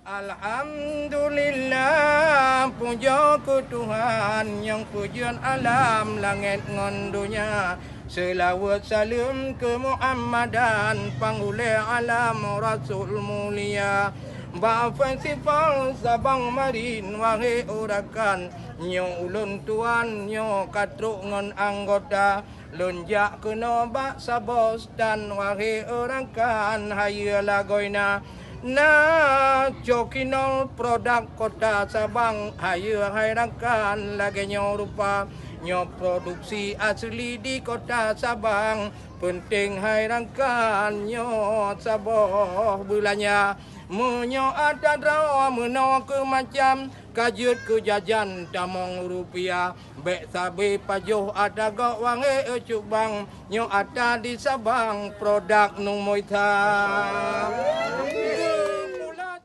Alhamdulillah, puja ku Tuhan yang pujian alam langit ngan dunia. Selawat salam ke Muhammadan, panggule alam Rasul mulia. Ba'afan sifal sabang marin wahai urakan, nyo ulun tuan nyo katruk ngan anggota. Lunjak kena bak sabos dan wahai urakan haya lagoina. Na cokinol produk kota Sabang hayu hairakan lagi rupa nyo produksi asli di kota Sabang penting hairakan nyo saboh bulannya menyo ada draw meno ke macam kajut ke jajan tamong rupiah bek sabi pajuh ada gak wange cubang nyo ada di Sabang produk nung moita.